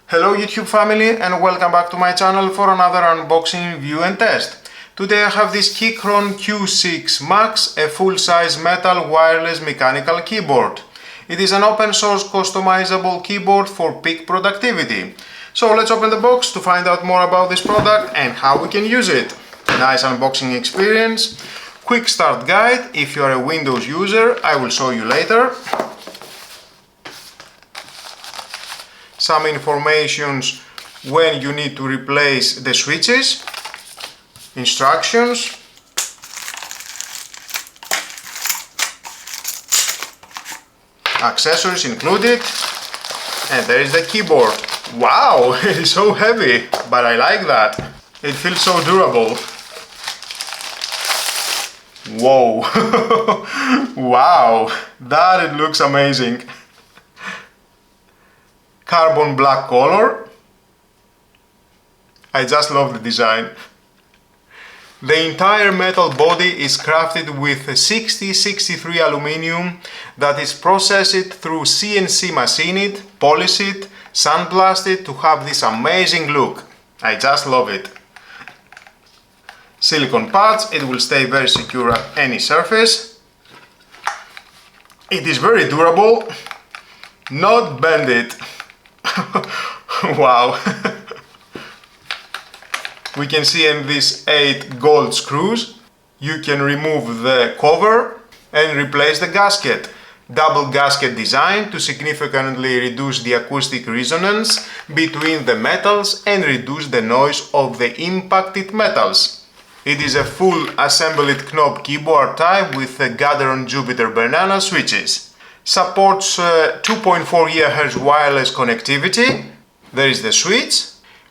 Hello YouTube family and welcome back to my channel for another unboxing, review and test. Today I have this Keychron Q6 Max, a full-size metal wireless mechanical keyboard. It is an open source customizable keyboard for peak productivity. So let's open the box to find out more about this product and how we can use it. Nice unboxing experience. Quick start guide. If you are a Windows user, I will show you later. Some informations when you need to replace the switches, instructions, accessories included, and there is the keyboard. Wow, it is so heavy, but I like that. It feels so durable. Whoa, wow, that it looks amazing. Carbon black color. I just love the design. The entire metal body is crafted with 6063 aluminium that is processed through CNC machined, polished, sandblasted to have this amazing look. I just love it. Silicone pads, it will stay very secure at any surface. It is very durable, not bend it. Wow. We can see in these 8 gold screws. You can remove the cover and replace the gasket. Double gasket design to significantly reduce the acoustic resonance between the metals and reduce the noise of the impacted metals. It is a full assembled knob keyboard type with a Gateron Jupiter banana switches. Supports 2.4 GHz wireless connectivity. There is the switch.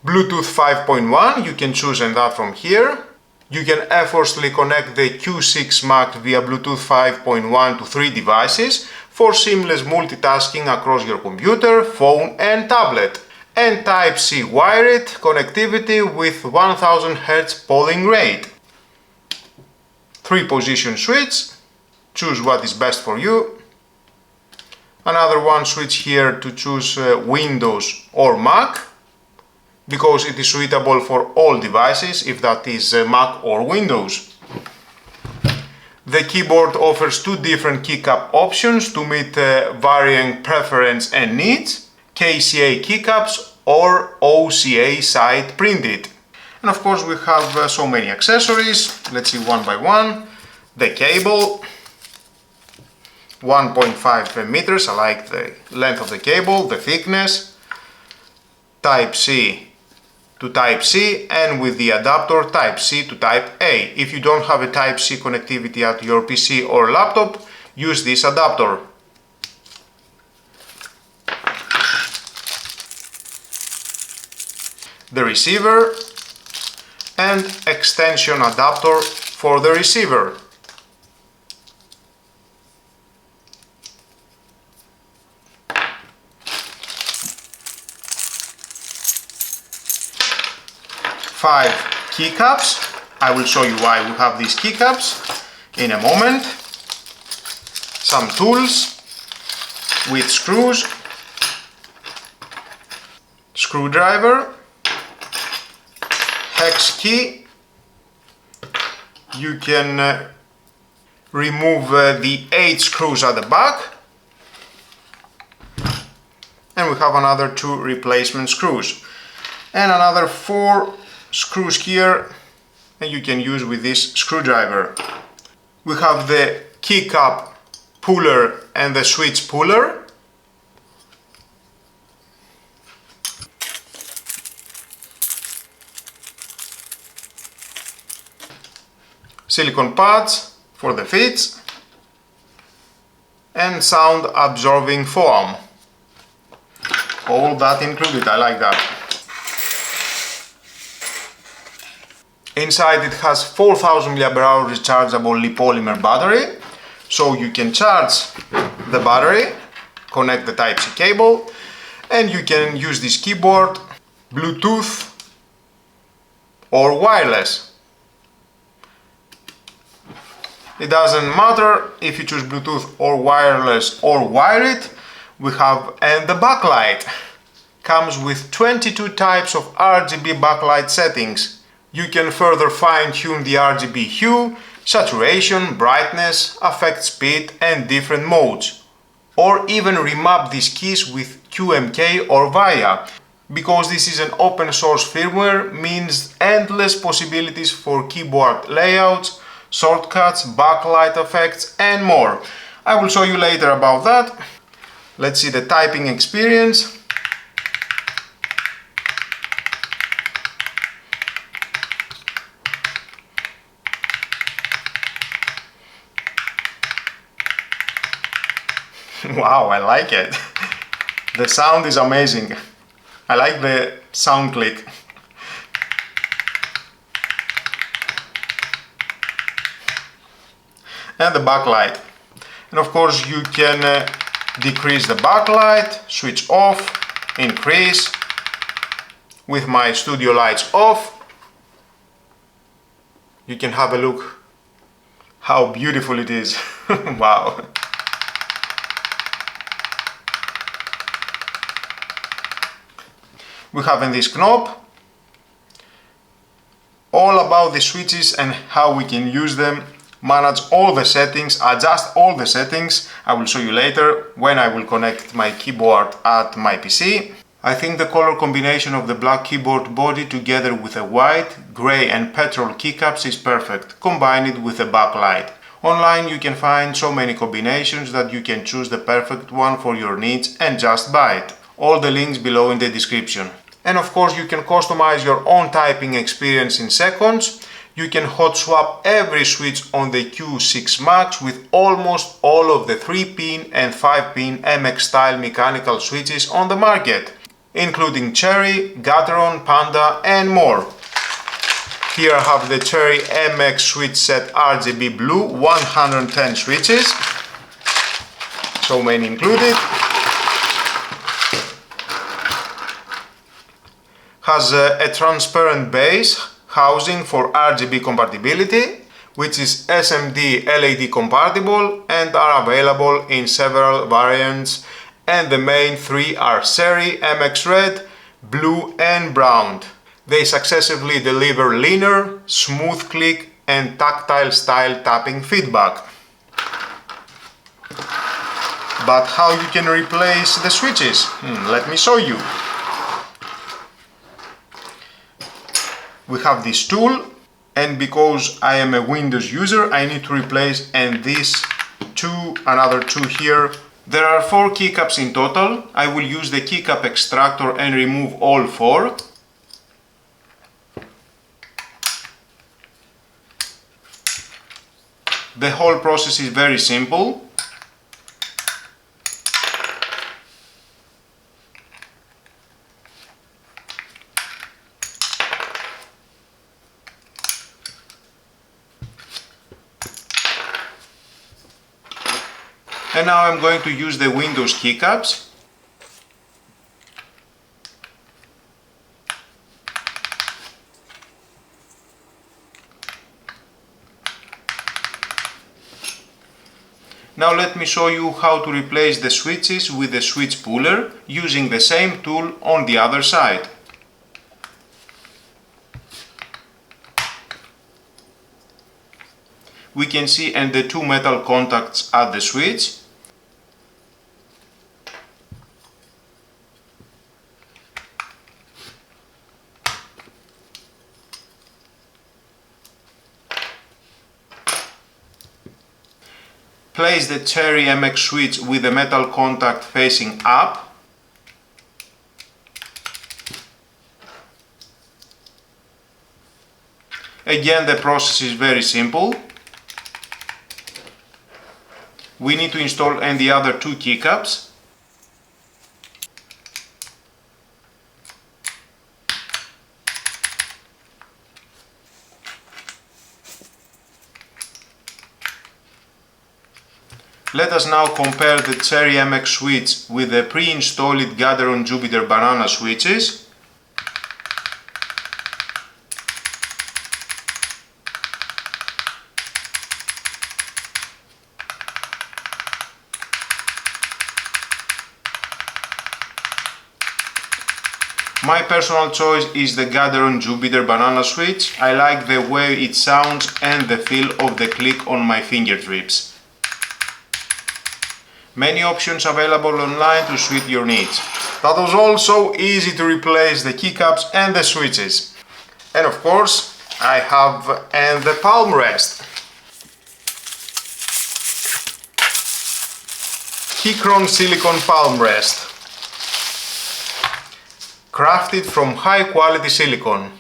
Bluetooth 5.1, you can choose that from here. You can effortlessly connect the Q6 Max via Bluetooth 5.1 to 3 devices for seamless multitasking across your computer, phone and tablet. And Type-C wired connectivity with 1000 Hz polling rate. 3-position switch. Choose what is best for you. Another one switch here to choose Windows or Mac, because it is suitable for all devices, if that is Mac or Windows. The keyboard offers 2 different keycap options to meet varying preference and needs, KCA keycaps or OCA side printed. And of course we have so many accessories. Let's see one by one. The cable. 1.5 meters, I like the length of the cable, the thickness, Type-C to Type-C, and with the adapter Type-C to Type-A. If you don't have a Type-C connectivity at your PC or laptop, use this adapter. The receiver and extension adapter for the receiver. Five keycaps. I will show you why we have these keycaps in a moment. Some tools with screws, screwdriver, hex key. You can remove the 8 screws at the back, and we have another 2 replacement screws and another 4 screws here, and you can use with this screwdriver. We have the keycap puller and the switch puller. Silicone pads for the fits and sound absorbing foam. All that included, I like that. Inside it has 4000 mAh rechargeable polymer battery, so you can charge the battery, connect the Type-C cable, and you can use this keyboard Bluetooth or wireless. It doesn't matter if you choose Bluetooth or wireless or wired. We have the backlight. comes with 22 types of RGB backlight settings. You can further fine-tune the RGB hue, saturation, brightness, effect speed and different modes. Or even remap these keys with QMK or VIA. Because this is an open source firmware, means endless possibilities for keyboard layouts, shortcuts, backlight effects and more. I will show you later about that. Let's see the typing experience. Wow, I like it. The sound is amazing. I like the sound click. And the backlight. And of course you can decrease the backlight, switch off, increase. With my studio lights off, you can have a look how beautiful it is. Wow. We have in this knob all about the switches and how we can use them, manage all the settings, adjust all the settings. I will show you later when I will connect my keyboard at my PC. I think the color combination of the black keyboard body together with the white, grey and petrol keycaps is perfect, combined with the backlight. Online you can find so many combinations that you can choose the perfect one for your needs and just buy it. All the links below in the description. And of course you can customize your own typing experience in seconds. You can hot swap every switch on the Q6 Max with almost all of the 3-pin and 5-pin MX style mechanical switches on the market, including Cherry, Gateron, Panda and more. Here I have the Cherry MX switch set RGB blue, 110 switches, so many included. Has a transparent base housing for RGB compatibility, which is SMD LED compatible and are available in several variants, and the main three are Cherry, MX Red, Blue and Brown. They successively deliver linear, smooth click and tactile style tapping feedback. But how you can replace the switches? Let me show you. We have this tool, and because I am a Windows user I need to replace another two here. There are 4 keycaps in total. I will use the keycap extractor and remove all 4. The whole process is very simple. And now I'm going to use the Windows keycaps. Now let me show you how to replace the switches with the switch puller using the same tool on the other side. We can see the 2 metal contacts at the switch. Place the Cherry MX switch with the metal contact facing up. Again, the process is very simple. We need to install the other 2 keycaps. Let us now compare the Cherry MX switch with the pre-installed Gateron Jupiter Banana switches. My personal choice is the Gatheron Jupiter banana switch. I like the way it sounds and the feel of the click on my fingertips. Many options available online to suit your needs. That was also easy to replace the keycaps and the switches. And of course, I have the palm rest. Keychron silicone palm rest. Crafted from high quality silicone.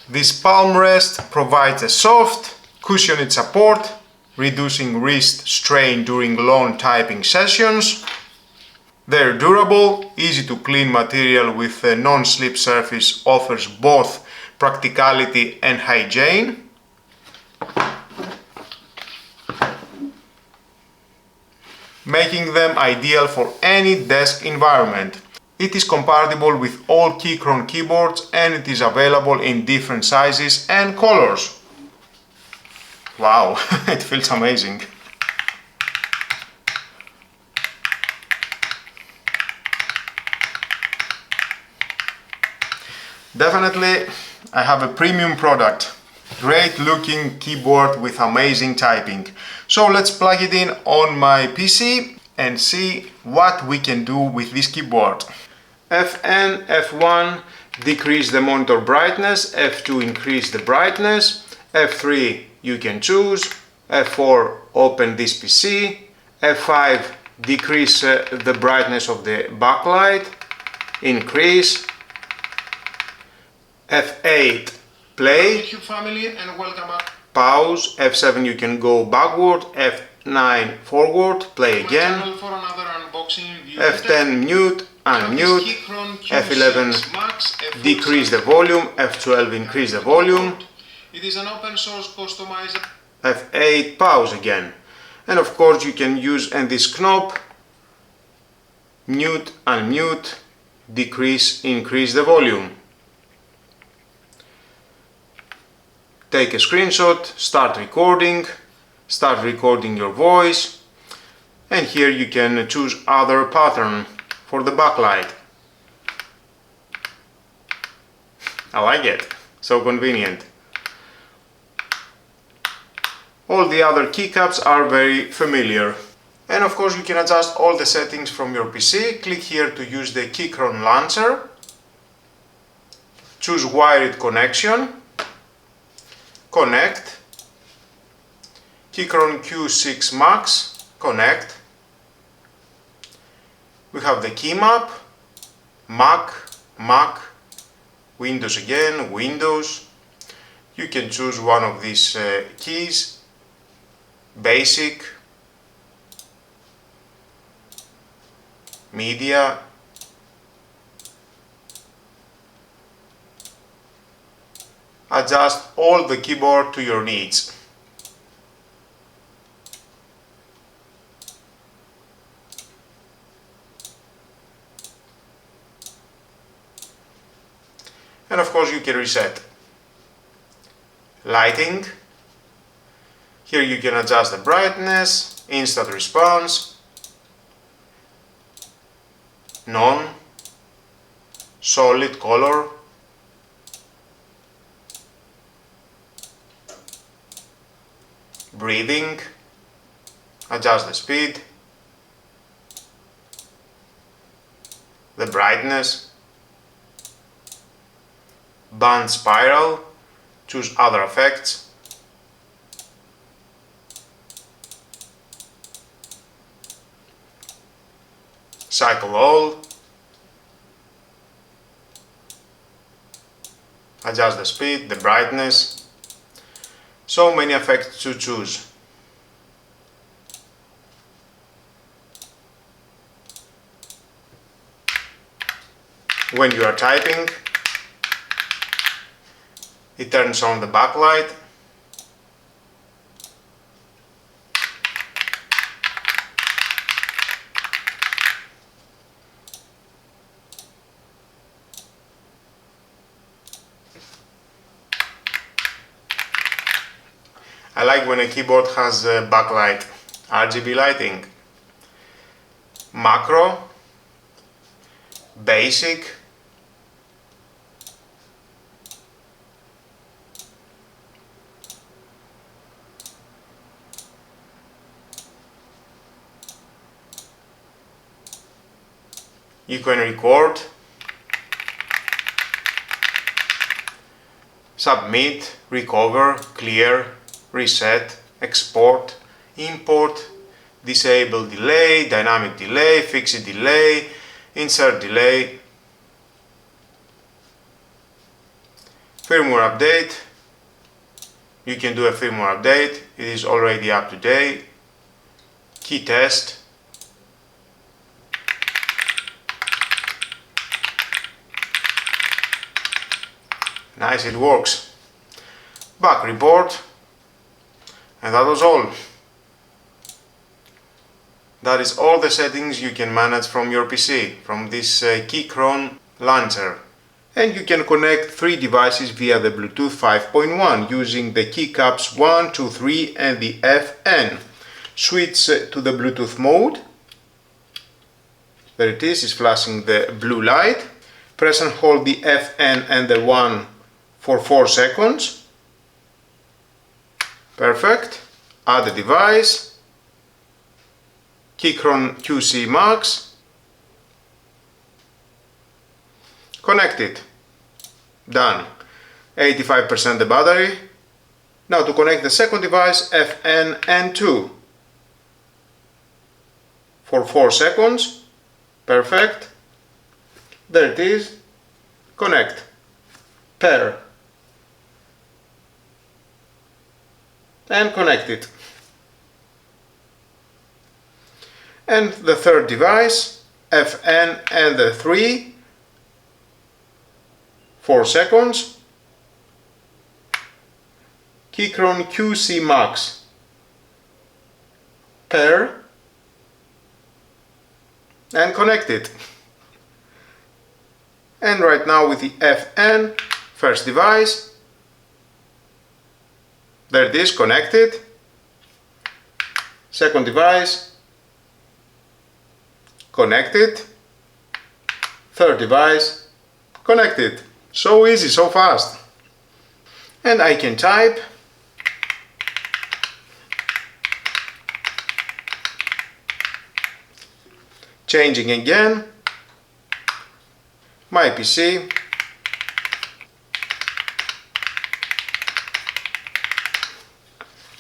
This palm rest provides a soft, cushioned support, reducing wrist strain during long typing sessions. They're durable, easy to clean material with a non-slip surface offers both practicality and hygiene. Making them ideal for any desk environment. It is compatible with all Keychron keyboards and it is available in different sizes and colors. Wow, it feels amazing. Definitely, I have a premium product. Great looking keyboard with amazing typing. So let's plug it in on my PC and see what we can do with this keyboard. Fn, F1 decrease the monitor brightness, F2 increase the brightness, F3 you can choose, F4 open this PC, F5 decrease the brightness of the backlight, increase, F8 play, YouTube family and welcome back. Pause, F7 you can go backward, F9 forward, play again, F10 mute, unmute, F11 decrease the volume, F12 increase the volume, it is an open source customizer, F8 pause again, and of course you can use this knob, mute, unmute, decrease, increase the volume. Take a screenshot, start recording your voice, and here you can choose other pattern for the backlight. I like it, so convenient. All the other keycaps are very familiar. And of course you can adjust all the settings from your PC. Click here to use the Keychron launcher. Choose wired connection. Connect. Keychron Q6 Max. Connect. We have the key map. Mac, Windows again, Windows. You can choose one of these keys. Basic. Media. Adjust all the keyboard to your needs. And of course you can reset. Lighting. Here you can adjust the brightness, instant response, none, solid color, breathing, adjust the speed, the brightness, band spiral, choose other effects, cycle all, adjust the speed, the brightness, so many effects to choose. When you are typing, it turns on the backlight. I like when a keyboard has a backlight, RGB lighting. Macro, basic, You can record, submit, recover, clear, reset, export, import, disable delay, dynamic delay, fixed delay, insert delay, firmware update. You can do a firmware update, it is already up to date. Key test. Nice, it works. Back report. And that was all. That is all the settings you can manage from your PC, from this Keychron launcher. And you can connect 3 devices via the Bluetooth 5.1 using the Keycups 1, 2, 3 and the FN. Switch to the Bluetooth mode. There it is, it's flashing the blue light. Press and hold the FN and the 1 for 4 seconds. Perfect. Add a device. Keychron QC Max. Connect it. Done. 85% the battery. Now to connect the second device, FN and 2. For 4 seconds. Perfect. There it is. Connect. Pair. And connect it. And the third device, FN and the 3. 4 seconds. Keychron QC Max. Pair. And connect it. And right now with the FN, first device. There it is, connected. Second device. Connected. Third device. Connected. So easy, so fast. And I can type. Changing again. My PC.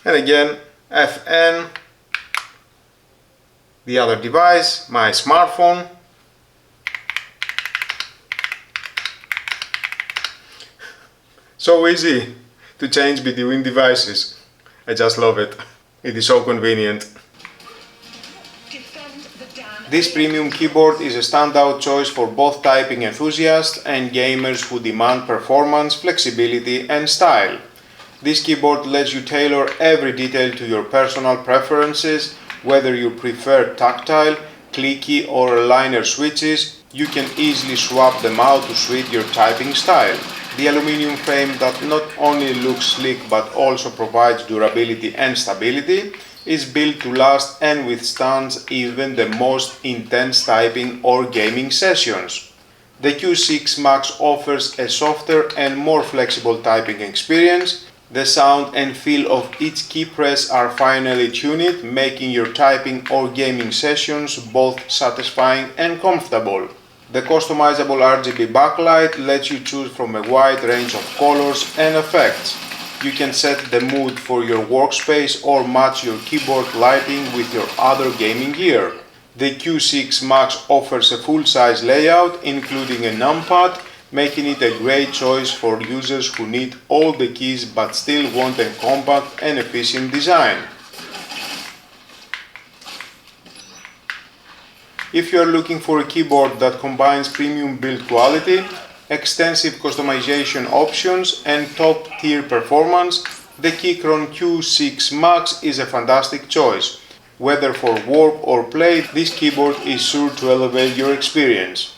And again, FN. The other device, my smartphone. So easy to change between devices. I just love it. It is so convenient. This premium keyboard is a standout choice for both typing enthusiasts and gamers who demand performance, flexibility and style. This keyboard lets you tailor every detail to your personal preferences, whether you prefer tactile, clicky or liner switches. You can easily swap them out to suit your typing style. The aluminium frame that not only looks sleek but also provides durability and stability is built to last and withstands even the most intense typing or gaming sessions. The Q6 Max offers a softer and more flexible typing experience. The sound and feel of each key press are finely tuned, making your typing or gaming sessions both satisfying and comfortable. The customizable RGB backlight lets you choose from a wide range of colors and effects. You can set the mood for your workspace or match your keyboard lighting with your other gaming gear. The Q6 Max offers a full-size layout including a numpad, making it a great choice for users who need all the keys but still want a compact and efficient design. If you are looking for a keyboard that combines premium build quality, extensive customization options and top-tier performance, the Keychron Q6 Max is a fantastic choice. Whether for work or play, this keyboard is sure to elevate your experience.